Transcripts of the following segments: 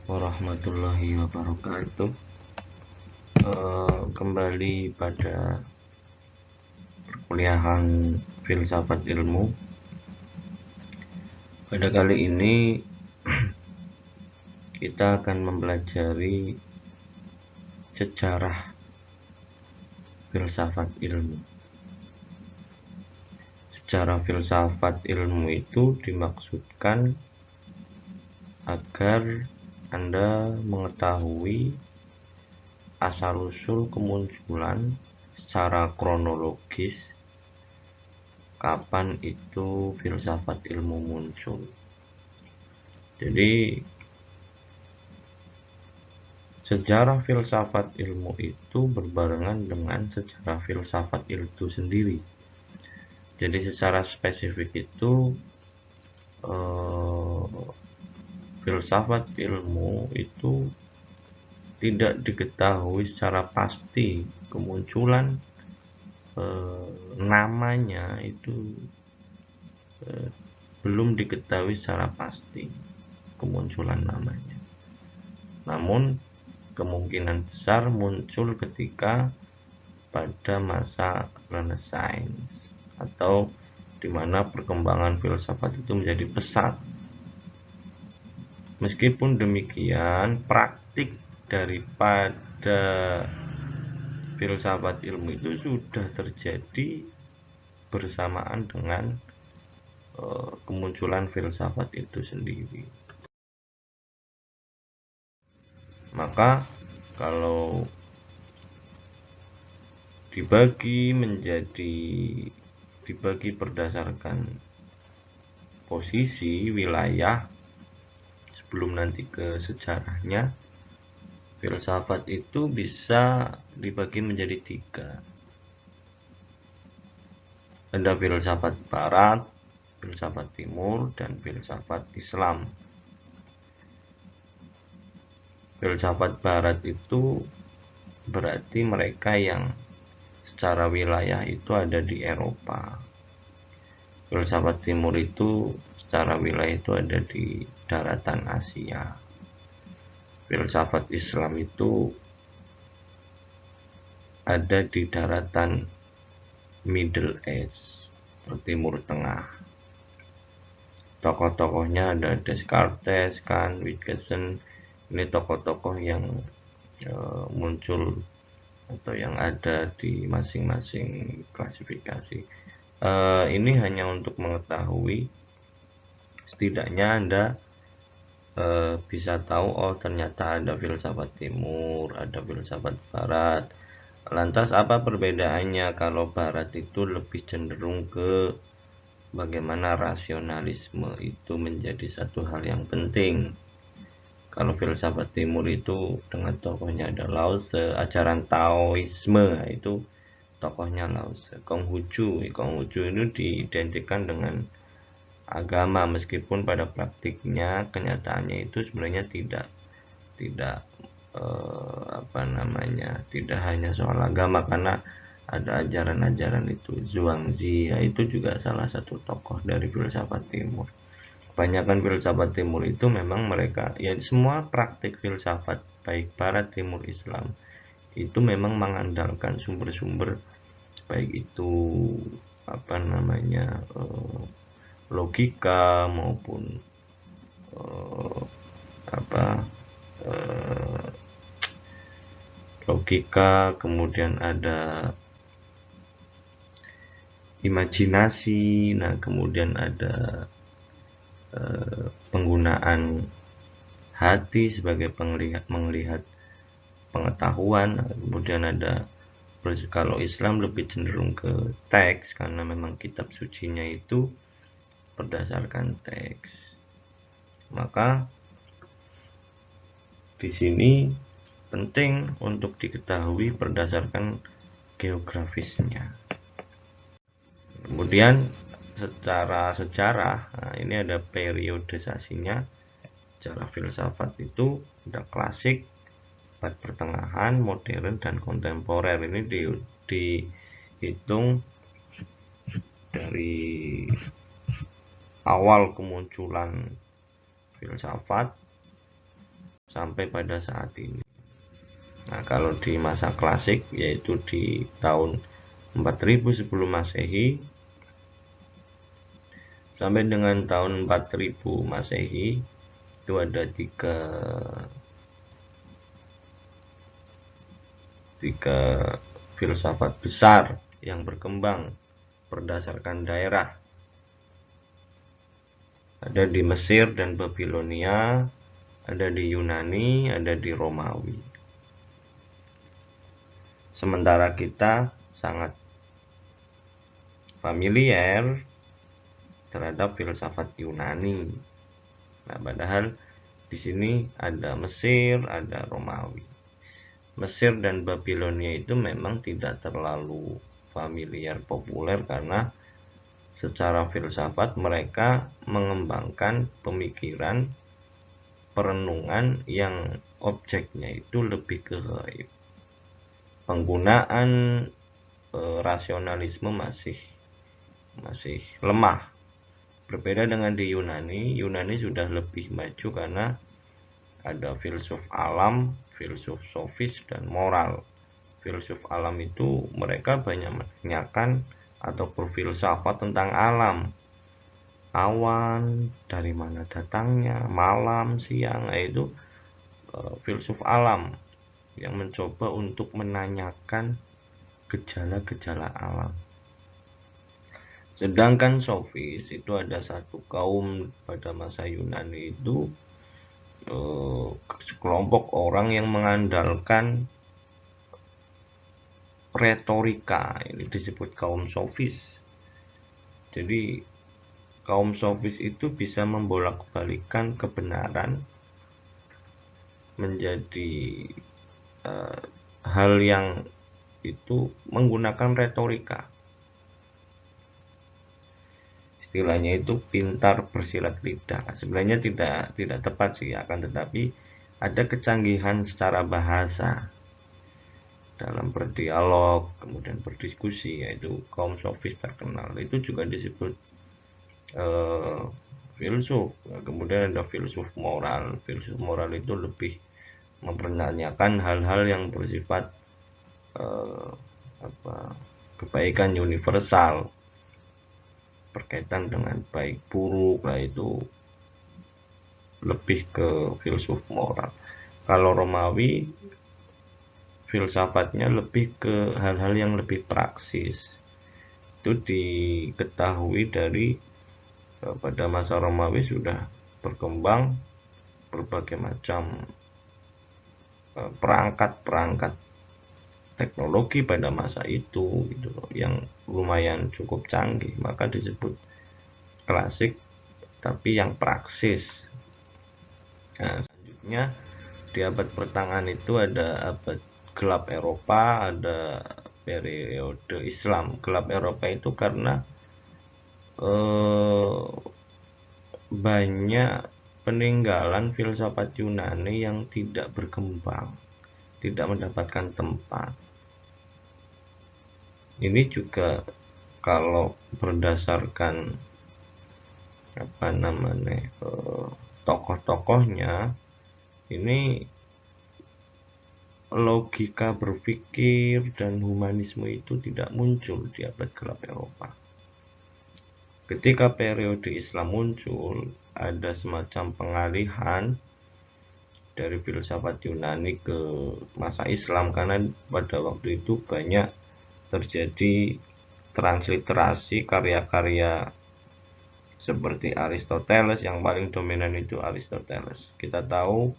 warahmatullahi wabarakatuh. Kembali pada perkuliahan filsafat ilmu. Pada kali ini kita akan mempelajari sejarah filsafat ilmu. Sejarah filsafat ilmu itu dimaksudkan agar Anda mengetahui asal-usul kemunculan secara kronologis kapan itu filsafat ilmu muncul. Jadi sejarah filsafat ilmu itu berbarengan dengan sejarah filsafat itu sendiri. Jadi secara spesifik itu filsafat ilmu itu tidak diketahui secara pasti kemunculan namanya itu belum diketahui secara pasti kemunculan namanya. Namun kemungkinan besar muncul ketika pada masa Renaissance atau di mana perkembangan filsafat itu menjadi pesat. Meskipun demikian, praktik daripada filsafat ilmu itu sudah terjadi bersamaan dengan kemunculan filsafat itu sendiri. Maka kalau dibagi berdasarkan posisi wilayah, sebelum nanti ke sejarahnya, filsafat itu bisa dibagi menjadi 3. Ada filsafat barat, filsafat timur, dan filsafat Islam. Filsafat barat itu berarti mereka yang secara wilayah itu ada di Eropa. Filsafat timur itu secara wilayah itu ada di daratan Asia. Filsafat Islam itu ada di daratan Middle East, Timur Tengah. Tokoh-tokohnya ada Descartes, Kant, Wittgenstein. Ini tokoh-tokoh yang muncul atau yang ada di masing-masing klasifikasi. Ini hanya untuk mengetahui, setidaknya Anda bisa tahu, oh ternyata ada filsafat timur, ada filsafat barat. Lantas apa perbedaannya? Kalau barat itu lebih cenderung ke bagaimana rasionalisme itu menjadi satu hal yang penting. Kalau filsafat timur itu dengan tokohnya ada Lao Tse, ajaran Taoisme itu tokohnya Lao Tse. Konghucu ini diidentikan dengan agama, meskipun pada praktiknya kenyataannya itu sebenarnya tidak tidak hanya soal agama, karena ada ajaran-ajaran itu. Zhuangzi itu juga salah satu tokoh dari filsafat timur. Kebanyakan filsafat timur itu memang mereka, ya semua praktik filsafat baik barat, timur, Islam itu memang mengandalkan sumber-sumber baik itu logika maupun logika, kemudian ada imajinasi, kemudian ada penggunaan hati sebagai melihat pengetahuan. Kemudian ada, kalau Islam lebih cenderung ke teks, karena memang kitab sucinya itu berdasarkan teks. Maka di sini penting untuk diketahui berdasarkan geografisnya. Kemudian secara sejarah, ini ada periodisasinya. Secara filsafat itu ada klasik, abad pertengahan, modern, dan kontemporer. Ini dihitung dari awal kemunculan filsafat sampai pada saat ini. Nah, kalau di masa klasik yaitu di tahun 4000 sebelum Masehi sampai dengan tahun 4000 Masehi itu ada tiga filsafat besar yang berkembang berdasarkan daerah. Ada di Mesir dan Babilonia, ada di Yunani, ada di Romawi. Sementara kita sangat familiar terhadap filsafat Yunani. Nah, padahal di sini ada Mesir, ada Romawi. Mesir dan Babilonia itu memang tidak terlalu familiar populer karena secara filsafat mereka mengembangkan pemikiran perenungan yang objeknya itu lebih ke gaib. Penggunaan rasionalisme masih lemah. Berbeda dengan di Yunani sudah lebih maju karena ada filsuf alam, filsuf sofis, dan moral. Filsuf alam itu mereka banyak menanyakan atau berfilsafat tentang alam. Awan, dari mana datangnya, malam, siang, itu filsuf alam yang mencoba untuk menanyakan gejala-gejala alam. Sedangkan sofis itu ada satu kaum pada masa Yunani itu sekelompok orang yang mengandalkan retorika. Ini disebut kaum sofis. Jadi kaum sofis itu bisa membolak-balikan kebenaran menjadi hal yang itu menggunakan retorika. Istilahnya itu pintar bersilat lidah. Sebenarnya tidak tepat sih, akan tetapi ada kecanggihan secara bahasa dalam berdialog, kemudian berdiskusi, yaitu kaum sofis terkenal. Itu juga disebut filsuf. Kemudian ada filsuf moral. Filsuf moral itu lebih mempertanyakan hal-hal yang bersifat kebaikan universal berkaitan dengan baik buruk. Nah, itu lebih ke filsuf moral. Kalau Romawi filsafatnya lebih ke hal-hal yang lebih praksis. Itu diketahui dari pada masa Romawi sudah berkembang berbagai macam perangkat-perangkat teknologi pada masa itu gitu loh, yang lumayan cukup canggih, maka disebut klasik tapi yang praksis. Nah, selanjutnya di abad pertengahan itu ada abad gelap Eropa, ada periode Islam. Gelap Eropa itu karena banyak peninggalan filsafat Yunani yang tidak berkembang, tidak mendapatkan tempat. Ini juga kalau berdasarkan tokoh-tokohnya, ini logika berpikir dan humanisme itu tidak muncul di abad gelap Eropa. Ketika periode Islam muncul, ada semacam pengalihan dari filsafat Yunani ke masa Islam, karena pada waktu itu banyak terjadi transliterasi karya-karya seperti Aristoteles. Yang paling dominan itu Aristoteles. Kita tahu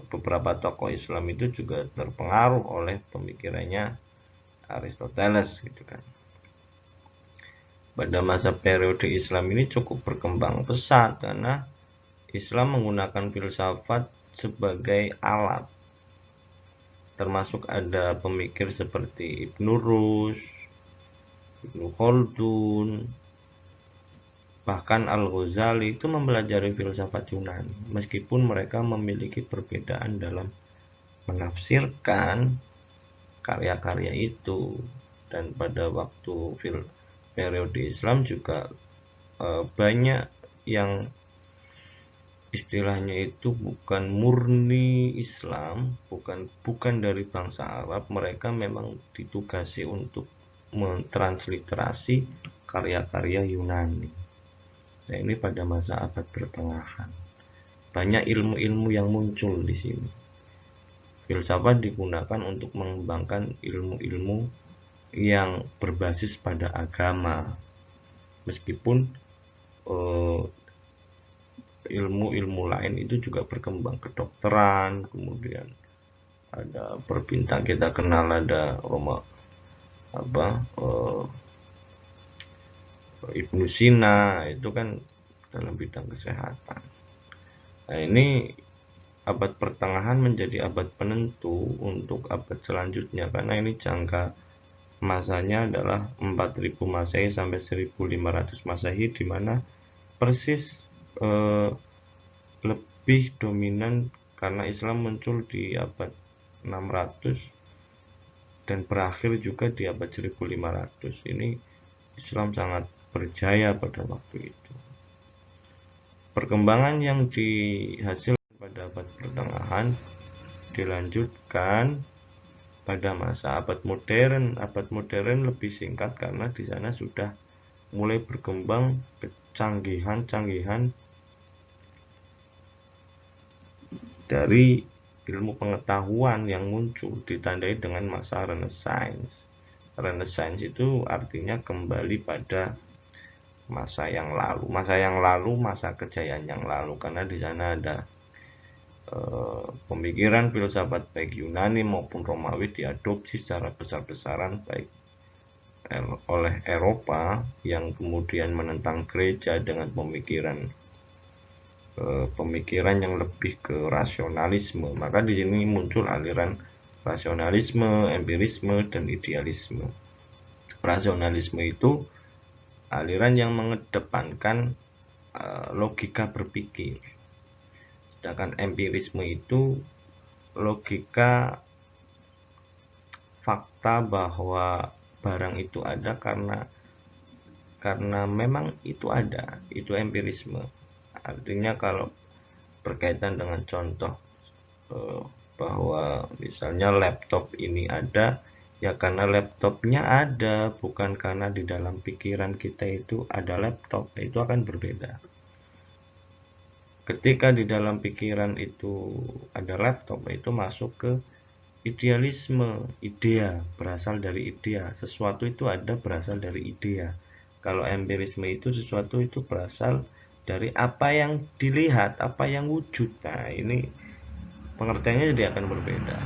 beberapa tokoh Islam itu juga terpengaruh oleh pemikirannya Aristoteles gitu kan. Pada masa periode Islam ini cukup berkembang pesat karena Islam menggunakan filsafat sebagai alat. Termasuk ada pemikir seperti Ibnu Rus, Ibnu Khaldun, bahkan Al-Ghazali itu mempelajari filsafat Yunani, meskipun mereka memiliki perbedaan dalam menafsirkan karya-karya itu. Dan pada waktu periode Islam juga banyak yang istilahnya itu bukan murni Islam, bukan dari bangsa Arab. Mereka memang ditugasi untuk mentransliterasi karya-karya Yunani. Nah, ini pada masa abad pertengahan. Banyak ilmu-ilmu yang muncul di sini. Filsafat digunakan untuk mengembangkan ilmu-ilmu yang berbasis pada agama. Meskipun ilmu-ilmu lain itu juga berkembang, kedokteran, kemudian ada berbintang, kita kenal ada Ibnu Sina, itu kan dalam bidang kesehatan. Nah, ini abad pertengahan menjadi abad penentu untuk abad selanjutnya, karena ini jangka masanya adalah 4000 Masehi sampai 1500 Masehi, di mana persis lebih dominan karena Islam muncul di abad 600 dan berakhir juga di abad 1500. Ini Islam sangat berjaya pada waktu itu. Perkembangan yang dihasilkan pada abad pertengahan dilanjutkan pada masa abad modern. Abad modern lebih singkat karena di sana sudah mulai berkembang kecanggihan-canggihan dari ilmu pengetahuan yang muncul, ditandai dengan masa Renaissance. Renaissance itu artinya kembali pada masa yang lalu, masa kejayaan yang lalu, karena di sana ada pemikiran filsafat baik Yunani maupun Romawi diadopsi secara besar-besaran baik oleh Eropa yang kemudian menentang gereja dengan pemikiran yang lebih ke rasionalisme. Maka di sini muncul aliran rasionalisme, empirisme, dan idealisme. Rasionalisme itu aliran yang mengedepankan logika berpikir, sedangkan empirisme itu logika fakta bahwa barang itu ada karena memang itu ada, itu empirisme. Artinya kalau berkaitan dengan contoh bahwa misalnya laptop ini ada, ya karena laptopnya ada, bukan karena di dalam pikiran kita itu ada laptop. Itu akan berbeda. Ketika di dalam pikiran itu ada laptop, itu masuk ke idealisme, idea, berasal dari idea. Sesuatu itu ada berasal dari idea. Kalau empirisme itu sesuatu itu berasal dari apa yang dilihat, apa yang wujud. Nah, ini pengertiannya jadi akan berbeda.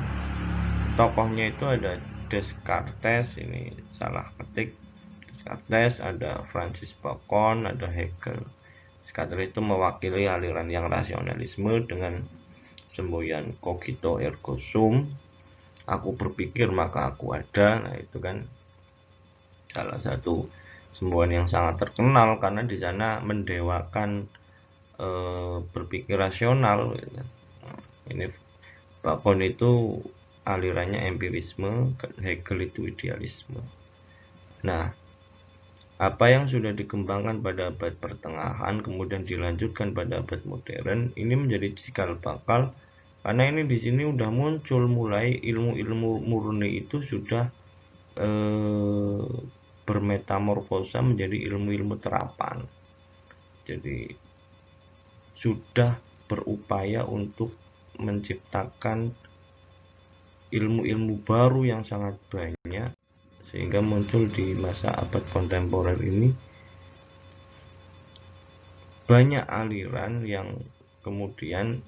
Tokohnya itu ada Descartes, ini salah ketik. Descartes, ada Francis Bacon, ada Hegel. Descartes itu mewakili aliran yang rasionalisme dengan semboyan cogito ergo sum, aku berpikir maka aku ada. Nah, itu kan salah satu semboyan yang sangat terkenal karena di sana mendewakan berpikir rasional. Nah, ini Bacon itu alirannya empirisme, Hegel itu idealisme. Nah, apa yang sudah dikembangkan pada abad pertengahan kemudian dilanjutkan pada abad modern, ini menjadi cikal bakal, karena ini di sini udah muncul mulai ilmu-ilmu murni itu sudah bermetamorfosa menjadi ilmu-ilmu terapan. Jadi sudah berupaya untuk menciptakan ilmu-ilmu baru yang sangat banyak, sehingga muncul di masa abad kontemporer ini banyak aliran yang kemudian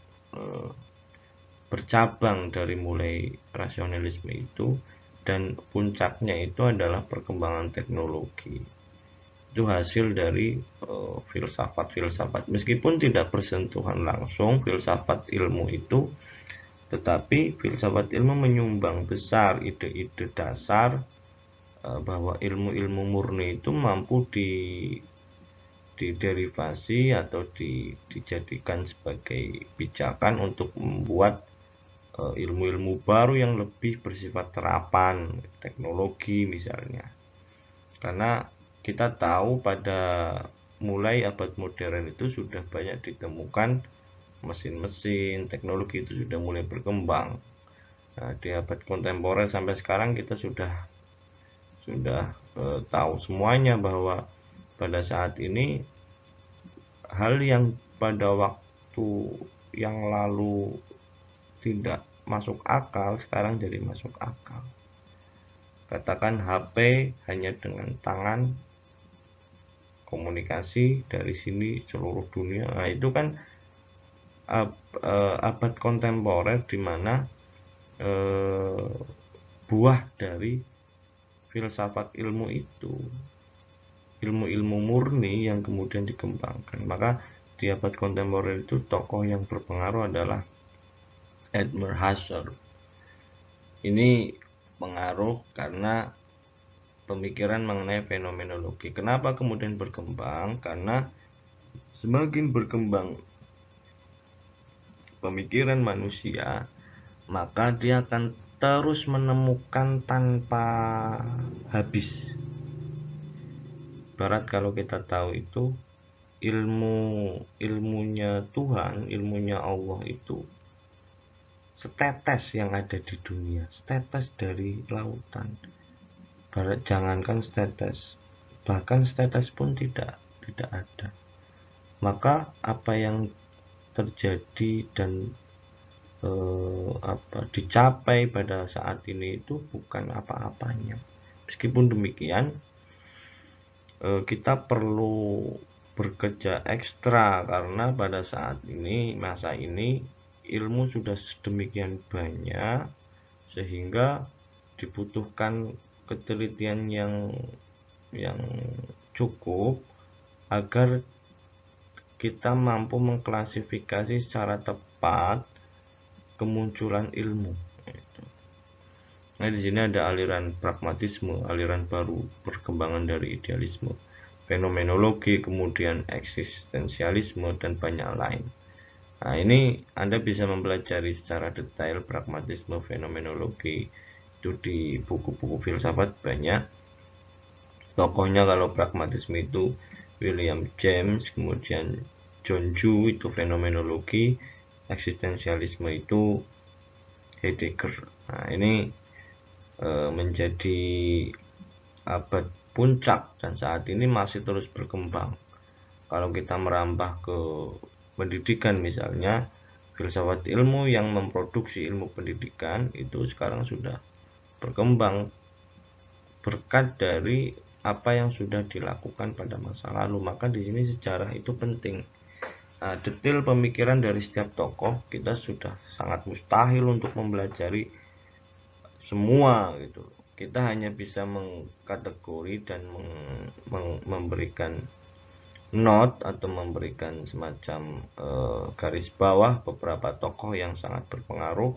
bercabang dari mulai rasionalisme itu, dan puncaknya itu adalah perkembangan teknologi. Itu hasil dari filsafat-filsafat, meskipun tidak bersentuhan langsung filsafat ilmu itu, tetapi filsafat ilmu menyumbang besar ide-ide dasar bahwa ilmu-ilmu murni itu mampu diderivasi atau dijadikan sebagai pijakan untuk membuat ilmu-ilmu baru yang lebih bersifat terapan, teknologi misalnya. Karena kita tahu pada mulai abad modern itu sudah banyak ditemukan mesin-mesin, teknologi itu sudah mulai berkembang. Nah, di abad kontemporer sampai sekarang kita sudah tahu semuanya bahwa pada saat ini hal yang pada waktu yang lalu tidak masuk akal sekarang jadi masuk akal. Katakan HP hanya dengan tangan komunikasi dari sini seluruh dunia. Nah, itu kan abad kontemporer di mana buah dari filsafat ilmu itu, ilmu-ilmu murni yang kemudian dikembangkan. Maka di abad kontemporer itu tokoh yang berpengaruh adalah Edmund Husserl. Ini pengaruh karena pemikiran mengenai fenomenologi. Kenapa kemudian berkembang? Karena semakin berkembang pemikiran manusia, maka dia akan terus menemukan tanpa habis. Barat kalau kita tahu itu ilmunya Tuhan, ilmunya Allah itu setetes yang ada di dunia, setetes dari lautan. Barat jangankan setetes, bahkan setetes pun tidak ada. Maka apa yang terjadi dan dicapai pada saat ini itu bukan apa-apanya. Meskipun demikian, kita perlu bekerja ekstra karena pada saat ini, masa ini, ilmu sudah sedemikian banyak sehingga dibutuhkan ketelitian yang cukup agar kita mampu mengklasifikasi secara tepat kemunculan ilmu. Nah, di sini ada aliran pragmatisme, aliran baru, perkembangan dari idealisme, fenomenologi, kemudian eksistensialisme, dan banyak lain. Nah, ini Anda bisa mempelajari secara detail pragmatisme, fenomenologi itu di buku-buku filsafat banyak. Tokohnya kalau pragmatisme itu William James, kemudian John Dewey itu fenomenologi, eksistensialisme itu Heidegger. Nah, ini menjadi abad puncak dan saat ini masih terus berkembang. Kalau kita merambah ke pendidikan misalnya, filsafat ilmu yang memproduksi ilmu pendidikan itu sekarang sudah berkembang berkat dari apa yang sudah dilakukan pada masa lalu. Maka di sini sejarah itu penting. Nah, detail pemikiran dari setiap tokoh kita sudah sangat mustahil untuk mempelajari semua gitu. Kita hanya bisa mengkategori dan memberikan note atau memberikan semacam garis bawah beberapa tokoh yang sangat berpengaruh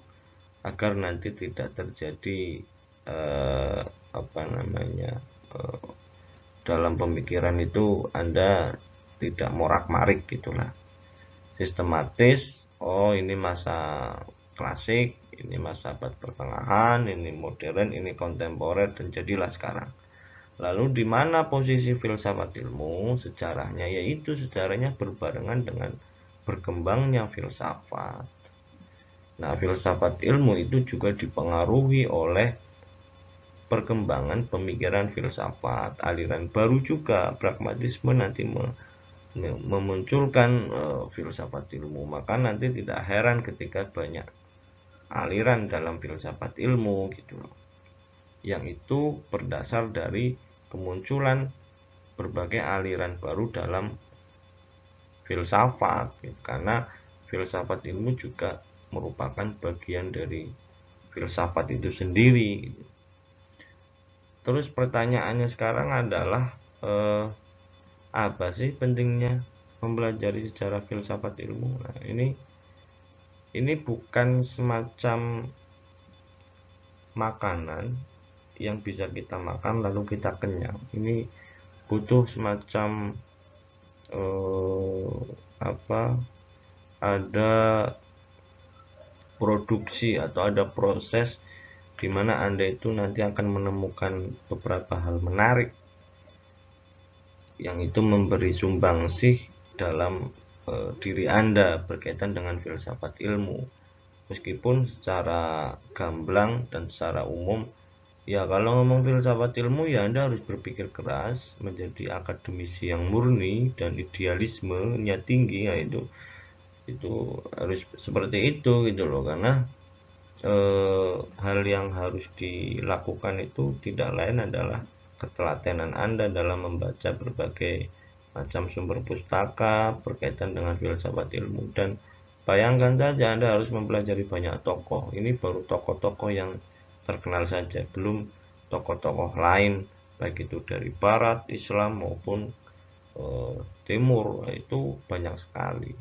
agar nanti tidak terjadi dalam pemikiran itu Anda tidak morak-marik gitulah, sistematis. Oh, ini masa klasik, ini masa abad pertengahan, ini modern, ini kontemporer, dan jadilah sekarang. Lalu di mana posisi filsafat ilmu sejarahnya? Yaitu sejarahnya berbarengan dengan berkembangnya filsafat. Nah, filsafat ilmu itu juga dipengaruhi oleh perkembangan pemikiran filsafat, aliran baru juga, pragmatisme nanti memunculkan filsafat ilmu. Maka nanti tidak heran ketika banyak aliran dalam filsafat ilmu gitu loh, yang itu berdasar dari kemunculan berbagai aliran baru dalam filsafat gitu. Karena filsafat ilmu juga merupakan bagian dari filsafat itu sendiri gitu. Terus pertanyaannya sekarang adalah apa sih pentingnya mempelajari sejarah filsafat ilmu? Nah, ini bukan semacam makanan yang bisa kita makan lalu kita kenyang. Ini butuh semacam ada produksi atau ada proses di mana Anda itu nanti akan menemukan beberapa hal menarik yang itu memberi sumbangsih dalam diri Anda berkaitan dengan filsafat ilmu. Meskipun secara gamblang dan secara umum, ya kalau ngomong filsafat ilmu ya Anda harus berpikir keras, menjadi akademisi yang murni dan idealismenya tinggi, ya itu harus seperti itu gitu loh, karena hal yang harus dilakukan itu tidak lain adalah ketelatenan Anda dalam membaca berbagai macam sumber pustaka berkaitan dengan filsafat ilmu. Dan bayangkan saja Anda harus mempelajari banyak tokoh, ini baru tokoh-tokoh yang terkenal saja, belum tokoh-tokoh lain baik itu dari barat Islam maupun timur, itu banyak sekali.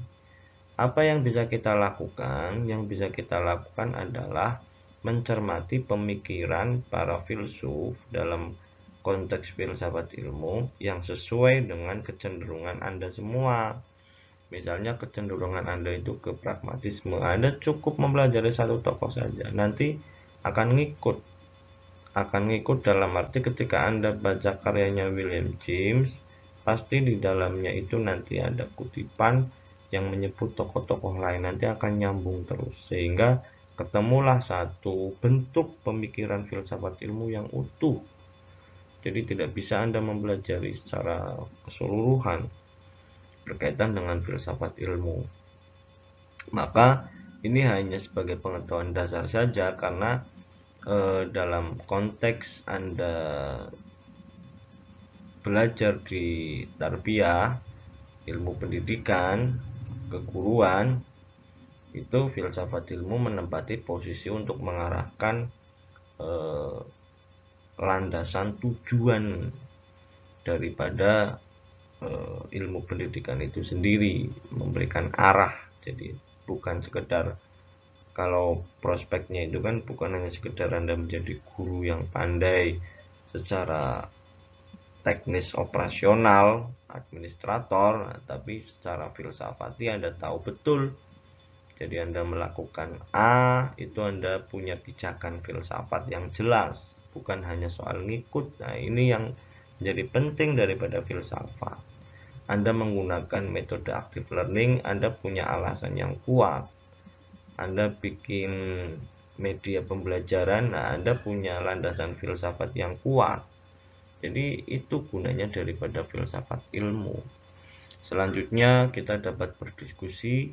Apa yang bisa kita lakukan? Yang bisa kita lakukan adalah mencermati pemikiran para filsuf dalam konteks filsafat ilmu yang sesuai dengan kecenderungan Anda semua. Misalnya kecenderungan Anda itu ke pragmatisme, Anda cukup mempelajari satu tokoh saja, nanti akan ngikut dalam arti ketika Anda baca karyanya William James, pasti di dalamnya itu nanti ada kutipan yang menyebut tokoh-tokoh lain, nanti akan nyambung terus, sehingga ketemulah satu bentuk pemikiran filsafat ilmu yang utuh. Jadi tidak bisa Anda mempelajari secara keseluruhan berkaitan dengan filsafat ilmu. Maka ini hanya sebagai pengetahuan dasar saja, karena dalam konteks Anda belajar di tarbiyah, ilmu pendidikan, keguruan, itu filsafat ilmu menempati posisi untuk mengarahkan landasan tujuan daripada ilmu pendidikan itu sendiri, memberikan arah. Jadi bukan sekedar, kalau prospeknya itu kan bukan hanya sekedar Anda menjadi guru yang pandai secara teknis operasional, administrator, tapi secara filsafati Anda tahu betul. Jadi Anda melakukan A, itu Anda punya pijakan filsafat yang jelas, bukan hanya soal ngikut. Nah, ini yang menjadi penting daripada filsafat. Anda menggunakan metode active learning, Anda punya alasan yang kuat. Anda bikin media pembelajaran, nah Anda punya landasan filsafat yang kuat. Jadi itu gunanya daripada filsafat ilmu. Selanjutnya kita dapat berdiskusi